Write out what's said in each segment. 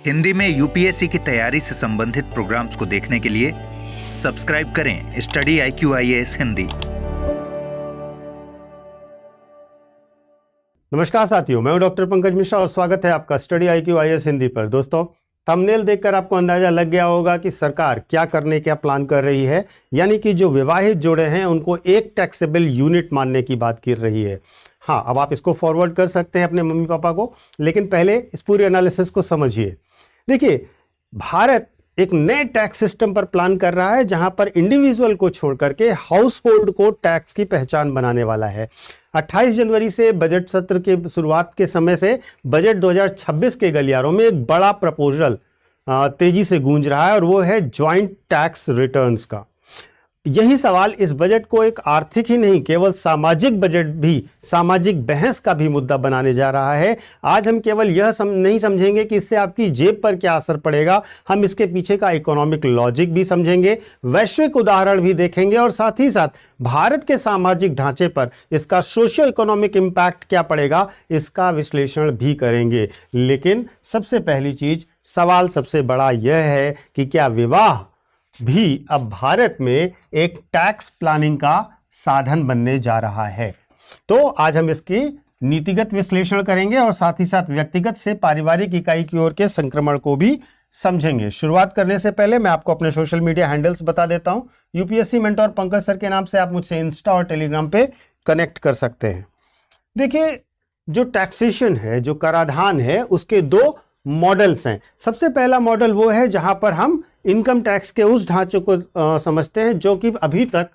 हिंदी में यूपीएससी की तैयारी से संबंधित प्रोग्राम्स को देखने के लिए सब्सक्राइब करें स्टडी IQ-IAS हिंदी। नमस्कार साथियों, मैं हूं डॉक्टर पंकज मिश्रा और स्वागत है आपका स्टडी IQ-IAS हिंदी पर। दोस्तों, थंबनेल देखकर आपको अंदाजा लग गया होगा कि सरकार क्या करने का प्लान कर रही है, यानी कि जो विवाहित जोड़े हैं उनको एक टैक्सेबल यूनिट मानने की बात कर रही है। हाँ, अब आप इसको फॉरवर्ड कर सकते हैं अपने मम्मी पापा को, लेकिन पहले इस पूरे एनालिसिस को समझिए। देखिए, भारत एक नए टैक्स सिस्टम पर प्लान कर रहा है जहां पर इंडिविजुअल को छोड़ करके हाउस होल्ड को टैक्स की पहचान बनाने वाला है। 28 जनवरी से बजट सत्र के शुरुआत के समय से बजट 2026 के गलियारों में एक बड़ा प्रपोजल तेजी से गूंज रहा है और वो है ज्वाइंट टैक्स रिटर्न्स का। यही सवाल इस बजट को एक आर्थिक ही नहीं, केवल सामाजिक बजट भी, सामाजिक बहस का भी मुद्दा बनाने जा रहा है। आज हम केवल यह नहीं समझेंगे कि इससे आपकी जेब पर क्या असर पड़ेगा, हम इसके पीछे का इकोनॉमिक लॉजिक भी समझेंगे, वैश्विक उदाहरण भी देखेंगे और साथ ही साथ भारत के सामाजिक ढांचे पर इसका सोशियो इकोनॉमिक इम्पैक्ट क्या पड़ेगा, इसका विश्लेषण भी करेंगे। लेकिन सबसे पहली चीज, सवाल सबसे बड़ा यह है कि क्या विवाह भी अब भारत में एक टैक्स प्लानिंग का साधन बनने जा रहा है। तो आज हम इसकी नीतिगत विश्लेषण करेंगे और साथ ही साथ व्यक्तिगत से पारिवारिक इकाई की ओर के संक्रमण को भी समझेंगे। शुरुआत करने से पहले मैं आपको अपने सोशल मीडिया हैंडल्स बता देता हूं। यूपीएससी मेंटोर पंकज सर के नाम से आप मुझसे इंस्टा और टेलीग्राम पे कनेक्ट कर सकते हैं। देखिए, जो टैक्सेशन है, जो कराधान है, उसके दो मॉडल्स हैं। सबसे पहला मॉडल वो है जहां पर हम इनकम टैक्स के उस ढांचे को समझते हैं जो कि अभी तक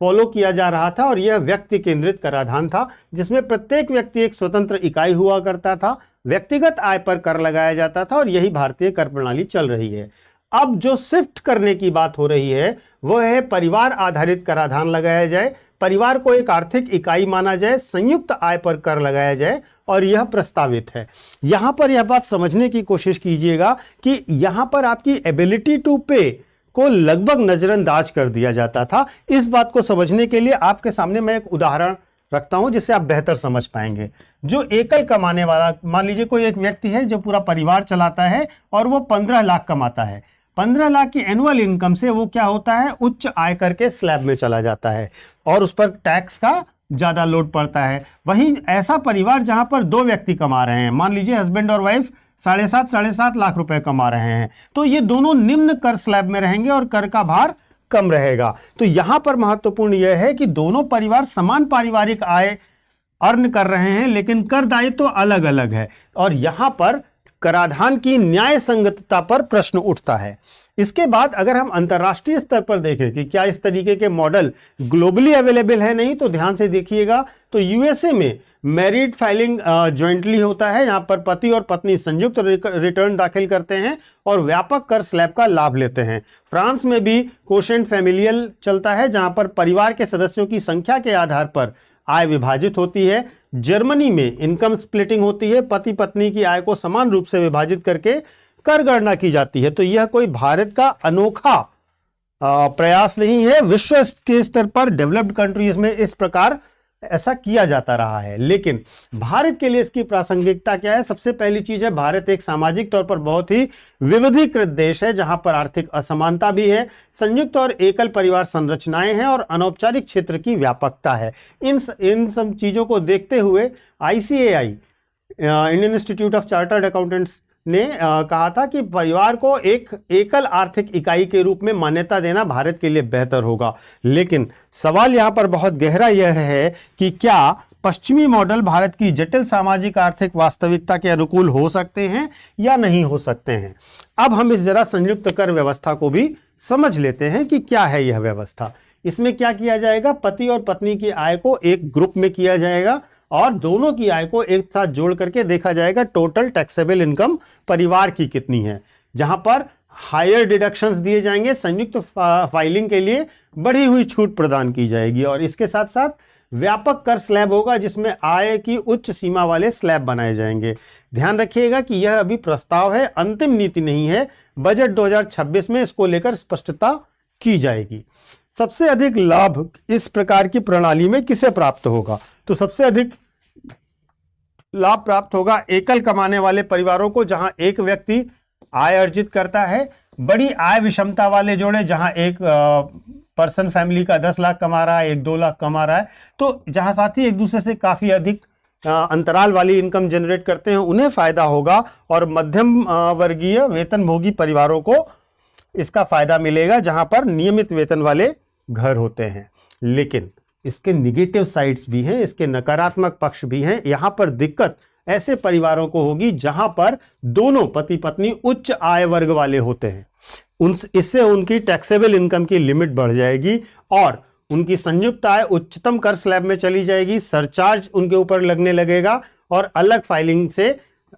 फॉलो किया जा रहा था, और यह व्यक्ति केंद्रित कराधान था जिसमें प्रत्येक व्यक्ति एक स्वतंत्र इकाई हुआ करता था, व्यक्तिगत आय पर कर लगाया जाता था और यही भारतीय कर प्रणाली चल रही है। अब जो शिफ्ट करने की बात हो रही है वह है परिवार आधारित कराधान लगाया जाए, परिवार को एक आर्थिक इकाई माना जाए, संयुक्त आय पर कर लगाया जाए, और यह प्रस्तावित है। यहां पर यह बात समझने की कोशिश कीजिएगा कि यहां पर आपकी एबिलिटी टू पे को लगभग नजरअंदाज कर दिया जाता था। इस बात को समझने के लिए आपके सामने मैं एक उदाहरण रखता हूं जिससे आप बेहतर समझ पाएंगे। जो एकल कमाने वाला, मान लीजिए कोई एक व्यक्ति है जो पूरा परिवार चलाता है और वो 15 लाख कमाता है। 15 लाख की एनुअल इनकम से वो क्या होता है, उच्च आय करके स्लैब में चला जाता है और उस पर टैक्स का ज्यादा लोड पड़ता है। वहीं ऐसा परिवार जहां पर दो व्यक्ति कमा रहे हैं, मान लीजिए हस्बैंड और वाइफ 7.5 लाख रुपए कमा रहे हैं, तो ये दोनों निम्न कर स्लैब में रहेंगे और कर का भार कम रहेगा। तो यहां पर महत्वपूर्ण यह है कि दोनों परिवार समान पारिवारिक आय अर्न कर रहे हैं, लेकिन कर दायित्व तो अलग अलग है, और यहां पर कराधान की न्याय संगतता पर प्रश्न उठता है। इसके बाद अगर हम अंतर्राष्ट्रीय स्तर पर देखें कि क्या इस तरीके के मॉडल ग्लोबली अवेलेबल है, नहीं तो ध्यान से देखिएगा तो यूएसए में मैरिड फाइलिंग ज्वाइंटली होता है। यहां पर पति और पत्नी संयुक्त रिटर्न दाखिल करते हैं और व्यापक कर स्लैब का लाभ लेते हैं। फ्रांस में भी कोशेंट फैमिलियल चलता है जहां पर परिवार के सदस्यों की संख्या के आधार पर आय विभाजित होती है। जर्मनी में इनकम स्प्लिटिंग होती है, पति पत्नी की आय को समान रूप से विभाजित करके कर गणना की जाती है। तो यह कोई भारत का अनोखा प्रयास नहीं है, विश्व के स्तर पर डेवलप्ड कंट्रीज में इस प्रकार ऐसा किया जाता रहा है। लेकिन भारत के लिए इसकी प्रासंगिकता क्या है? सबसे पहली चीज है, भारत एक सामाजिक तौर पर बहुत ही विविधीकृत देश है जहां पर आर्थिक असमानता भी है, संयुक्त और एकल परिवार संरचनाएं हैं और अनौपचारिक क्षेत्र की व्यापकता है। इन सब चीजों को देखते हुए ICAI, Indian institute of chartered accountants ने कहा था कि परिवार को एक एकल आर्थिक इकाई के रूप में मान्यता देना भारत के लिए बेहतर होगा। लेकिन सवाल यहां पर बहुत गहरा यह है कि क्या पश्चिमी मॉडल भारत की जटिल सामाजिक आर्थिक वास्तविकता के अनुकूल हो सकते हैं या नहीं हो सकते हैं। अब हम इस जरा संयुक्त कर व्यवस्था को भी समझ लेते हैं कि क्या है यह व्यवस्था। इसमें क्या किया जाएगा, पति और पत्नी की आय को एक ग्रुप में किया जाएगा और दोनों की आय को एक साथ जोड़ करके देखा जाएगा टोटल टैक्सेबल इनकम परिवार की कितनी है, जहां पर हायर डिडक्शंस दिए जाएंगे, संयुक्त फाइलिंग के लिए बढ़ी हुई छूट प्रदान की जाएगी, और इसके साथ साथ व्यापक कर स्लैब होगा जिसमें आय की उच्च सीमा वाले स्लैब बनाए जाएंगे। ध्यान रखिएगा कि यह अभी प्रस्ताव है, अंतिम नीति नहीं है। बजट 2026 में इसको लेकर स्पष्टता की जाएगी। सबसे अधिक लाभ इस प्रकार की प्रणाली में किसे प्राप्त होगा? तो सबसे अधिक लाभ प्राप्त होगा एकल कमाने वाले परिवारों को, जहां एक व्यक्ति आय अर्जित करता है। बड़ी आय विषमता वाले जोड़े, जहां एक पर्सन फैमिली का 10 लाख कमा रहा है, एक 2 लाख कमा रहा है, तो जहां साथी एक दूसरे से काफी अधिक अंतराल वाली इनकम जनरेट करते हैं, उन्हें फायदा होगा, और मध्यम वर्गीय वेतनभोगी परिवारों को इसका फायदा मिलेगा, जहां पर नियमित वेतन वाले घर होते हैं। लेकिन इसके निगेटिव साइड्स भी हैं, इसके नकारात्मक पक्ष भी हैं। यहां पर दिक्कत ऐसे परिवारों को होगी जहां पर दोनों पति पत्नी उच्च आय वर्ग वाले होते हैं। इससे उनकी टैक्सेबल इनकम की लिमिट बढ़ जाएगी और उनकी संयुक्त आय उच्चतम कर स्लैब में चली जाएगी, सरचार्ज उनके ऊपर लगने लगेगा, और अलग फाइलिंग से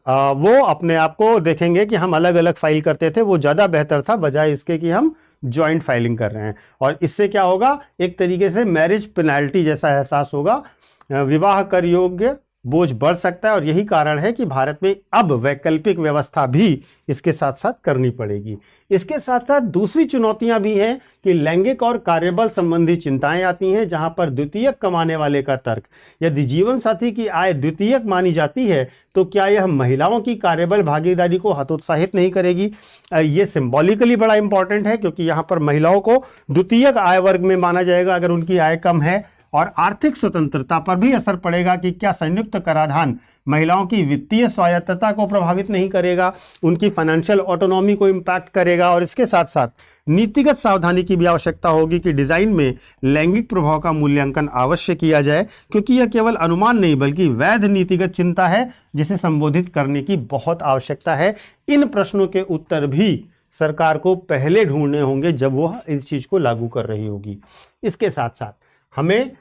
वो अपने आप को देखेंगे कि हम अलग अलग फाइल करते थे, वो ज्यादा बेहतर था, बजाय इसके कि हम ज्वाइंट फाइलिंग कर रहे हैं। और इससे क्या होगा, एक तरीके से मैरिज पेनाल्टी जैसा एहसास होगा, विवाह कर योग्य बोझ बढ़ सकता है। और यही कारण है कि भारत में अब वैकल्पिक व्यवस्था भी इसके साथ साथ करनी पड़ेगी। इसके साथ साथ दूसरी चुनौतियां भी हैं कि लैंगिक और कार्यबल संबंधी चिंताएं आती हैं, जहां पर द्वितीयक कमाने वाले का तर्क, यदि जीवन साथी की आय द्वितीयक मानी जाती है तो क्या यह महिलाओं की कार्यबल भागीदारी को हतोत्साहित नहीं करेगी। ये सिंबॉलिकली बड़ा इंपॉर्टेंट है, क्योंकि यहां पर महिलाओं को द्वितीयक आय वर्ग में माना जाएगा अगर उनकी आय कम है, और आर्थिक स्वतंत्रता पर भी असर पड़ेगा कि क्या संयुक्त कराधान महिलाओं की वित्तीय स्वायत्तता को प्रभावित नहीं करेगा, उनकी फाइनेंशियल ऑटोनॉमी को इम्पैक्ट करेगा। और इसके साथ साथ नीतिगत सावधानी की भी आवश्यकता होगी कि डिजाइन में लैंगिक प्रभाव का मूल्यांकन अवश्य किया जाए, क्योंकि यह केवल अनुमान नहीं बल्कि वैध नीतिगत चिंता है जिसे संबोधित करने की बहुत आवश्यकता है। इन प्रश्नों के उत्तर भी सरकार को पहले ढूंढने होंगे जब वह इस चीज को लागू कर रही होगी। इसके साथ साथ हमें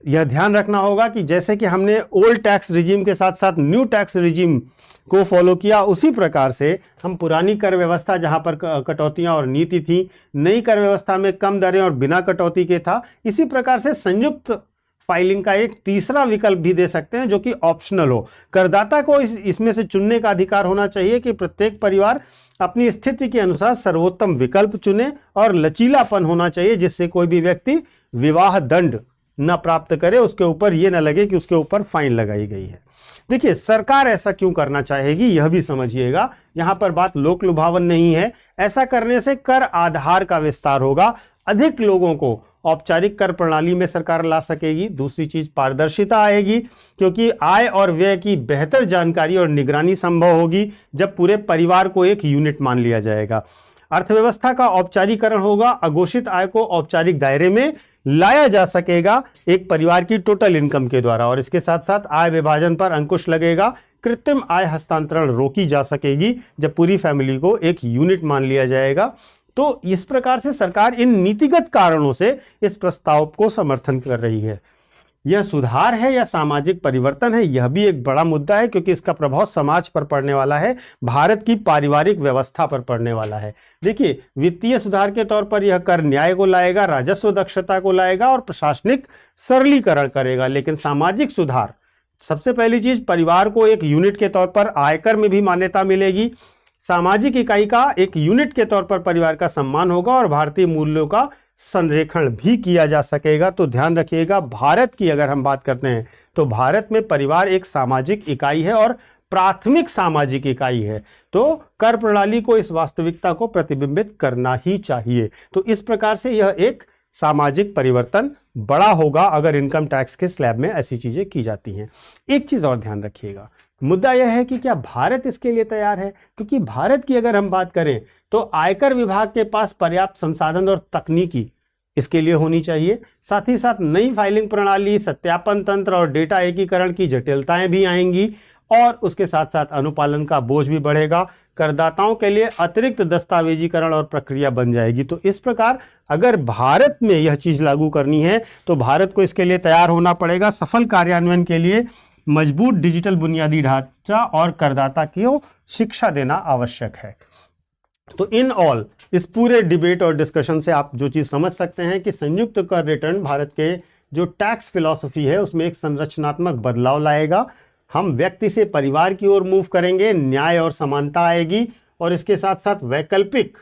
यह ध्यान रखना होगा कि जैसे कि हमने ओल्ड टैक्स रिजीम के साथ साथ न्यू टैक्स रिजीम को फॉलो किया, उसी प्रकार से हम पुरानी कर व्यवस्था जहां पर कटौतियां और नीति थी, नई कर व्यवस्था में कम दरें और बिना कटौती के था, इसी प्रकार से संयुक्त फाइलिंग का एक तीसरा विकल्प भी दे सकते हैं जो कि ऑप्शनल हो। करदाता को इसमें से चुनने का अधिकार होना चाहिए कि प्रत्येक परिवार अपनी स्थिति के अनुसार सर्वोत्तम विकल्प चुने, और लचीलापन होना चाहिए जिससे कोई भी व्यक्ति विवाह दंड न प्राप्त करे, उसके ऊपर यह न लगे कि उसके ऊपर फाइन लगाई गई है। देखिए, सरकार ऐसा क्यों करना चाहेगी यह भी समझिएगा। यहां पर बात लोक लुभावन नहीं है। ऐसा करने से कर आधार का विस्तार होगा, अधिक लोगों को औपचारिक कर प्रणाली में सरकार ला सकेगी। दूसरी चीज, पारदर्शिता आएगी, क्योंकि आय और व्यय की बेहतर जानकारी और निगरानी संभव होगी जब पूरे परिवार को एक यूनिट मान लिया जाएगा। अर्थव्यवस्था का औपचारीकरण होगा, अघोषित आय को औपचारिक दायरे में लाया जा सकेगा एक परिवार की टोटल इनकम के द्वारा, और इसके साथ साथ आय विभाजन पर अंकुश लगेगा, कृत्रिम आय हस्तांतरण रोकी जा सकेगी जब पूरी फैमिली को एक यूनिट मान लिया जाएगा। तो इस प्रकार से सरकार इन नीतिगत कारणों से इस प्रस्ताव को समर्थन कर रही है। यह सुधार है या सामाजिक परिवर्तन है, यह भी एक बड़ा मुद्दा है, क्योंकि इसका प्रभाव समाज पर पड़ने वाला है, भारत की पारिवारिक व्यवस्था पर पड़ने वाला है। देखिए, वित्तीय सुधार के तौर पर यह कर न्याय को लाएगा, राजस्व दक्षता को लाएगा और प्रशासनिक सरलीकरण करेगा। लेकिन सामाजिक सुधार, सबसे पहली चीज, परिवार को एक यूनिट के तौर पर आयकर में भी मान्यता मिलेगी, सामाजिक इकाई का एक यूनिट के तौर पर परिवार का सम्मान होगा, और भारतीय मूल्यों का संरेखण भी किया जा सकेगा। तो ध्यान रखिएगा, भारत की अगर हम बात करते हैं तो भारत में परिवार एक सामाजिक इकाई है और प्राथमिक सामाजिक इकाई है, तो कर प्रणाली को इस वास्तविकता को प्रतिबिंबित करना ही चाहिए। तो इस प्रकार से यह एक सामाजिक परिवर्तन बड़ा होगा अगर इनकम टैक्स के स्लैब में ऐसी चीजें की जाती हैं। एक चीज और ध्यान रखिएगा, मुद्दा यह है कि क्या भारत इसके लिए तैयार है, क्योंकि भारत की अगर हम बात करें तो आयकर विभाग के पास पर्याप्त संसाधन और तकनीकी इसके लिए होनी चाहिए। साथ ही साथ नई फाइलिंग प्रणाली, सत्यापन तंत्र और डेटा एकीकरण की जटिलताएं भी आएंगी, और उसके साथ साथ अनुपालन का बोझ भी बढ़ेगा, करदाताओं के लिए अतिरिक्त दस्तावेजीकरण और प्रक्रिया बन जाएगी। तो इस प्रकार अगर भारत में यह चीज लागू करनी है तो भारत को इसके लिए तैयार होना पड़ेगा। सफल कार्यान्वयन के लिए मजबूत डिजिटल बुनियादी ढांचा और करदाता को शिक्षा देना आवश्यक है। तो इन ऑल, इस पूरे डिबेट और डिस्कशन से आप जो चीज समझ सकते हैं कि संयुक्त कर रिटर्न भारत के जो टैक्स फिलॉसफी है उसमें एक संरचनात्मक बदलाव लाएगा। हम व्यक्ति से परिवार की ओर मूव करेंगे, न्याय और समानता आएगी, और इसके साथ साथ वैकल्पिक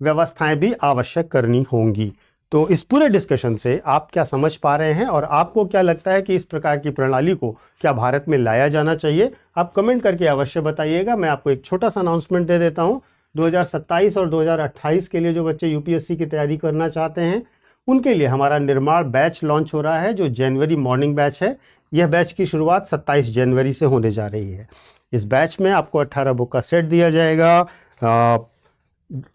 व्यवस्थाएं भी आवश्यक करनी होंगी। तो इस पूरे डिस्कशन से आप क्या समझ पा रहे हैं, और आपको क्या लगता है कि इस प्रकार की प्रणाली को क्या भारत में लाया जाना चाहिए? आप कमेंट करके अवश्य बताइएगा। मैं आपको एक छोटा सा अनाउंसमेंट दे देता हूं। 2027 और 2028 के लिए जो बच्चे यूपीएससी की तैयारी करना चाहते हैं उनके लिए हमारा निर्माण बैच लॉन्च हो रहा है, जो जनवरी मॉर्निंग बैच है। यह बैच की शुरुआत 27 जनवरी से होने जा रही है। इस बैच में आपको 18 बुक का सेट दिया जाएगा,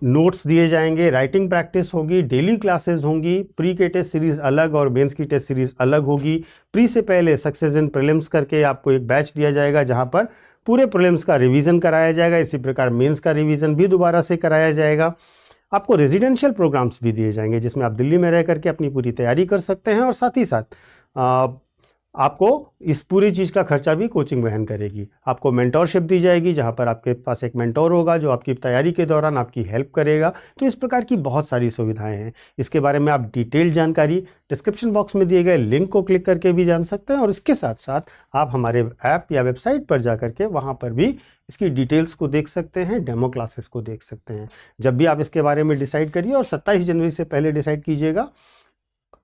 नोट्स दिए जाएंगे, राइटिंग प्रैक्टिस होगी, डेली क्लासेस होंगी, प्री के टेस्ट सीरीज अलग और मेंस की टेस्ट सीरीज अलग होगी। प्री से पहले सक्सेस इन प्रीलिम्स करके आपको एक बैच दिया जाएगा जहां पर पूरे प्रीलिम्स का रिवीजन कराया जाएगा। इसी प्रकार मेंस का रिवीजन भी दोबारा से कराया जाएगा। आपको रेजिडेंशियल प्रोग्राम्स भी दिए जाएंगे जिसमें आप दिल्ली में रह करके अपनी पूरी तैयारी कर सकते हैं, और साथ ही साथ आपको इस पूरी चीज़ का खर्चा भी कोचिंग वहन करेगी। आपको मेंटोरशिप दी जाएगी जहां पर आपके पास एक मेंटोर होगा जो आपकी तैयारी के दौरान आपकी हेल्प करेगा। तो इस प्रकार की बहुत सारी सुविधाएं हैं। इसके बारे में आप डिटेल जानकारी डिस्क्रिप्शन बॉक्स में दिए गए लिंक को क्लिक करके भी जान सकते हैं, और इसके साथ साथ आप हमारे ऐप या वेबसाइट पर जा करके वहाँ पर भी इसकी डिटेल्स को देख सकते हैं, डेमो क्लासेस को देख सकते हैं। जब भी आप इसके बारे में डिसाइड करिए, और 27 जनवरी से पहले डिसाइड कीजिएगा,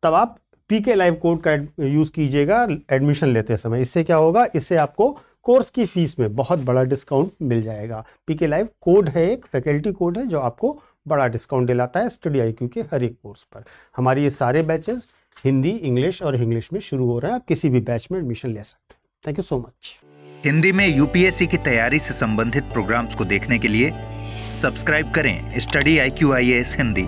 तब आप पीके लाइव कोड का यूज़ कीजिएगा एडमिशन लेते समय। इससे क्या होगा, इससे आपको कोर्स की फीस में बहुत बड़ा डिस्काउंट मिल जाएगा। पीके लाइव कोड है, एक फैकल्टी कोड है जो आपको बड़ा डिस्काउंट दिलाता है स्टडी IQ के हर एक कोर्स पर। हमारे ये सारे बैचेस हिंदी, इंग्लिश और इंग्लिश में शुरू हो रहे हैं। आप किसी भी बैच में एडमिशन ले सकते हैं। Thank you so much. Hindi में यूपीएससी की तैयारी से संबंधित प्रोग्राम्स को देखने के लिए सब्सक्राइब करें स्टडी IQ IAS हिंदी।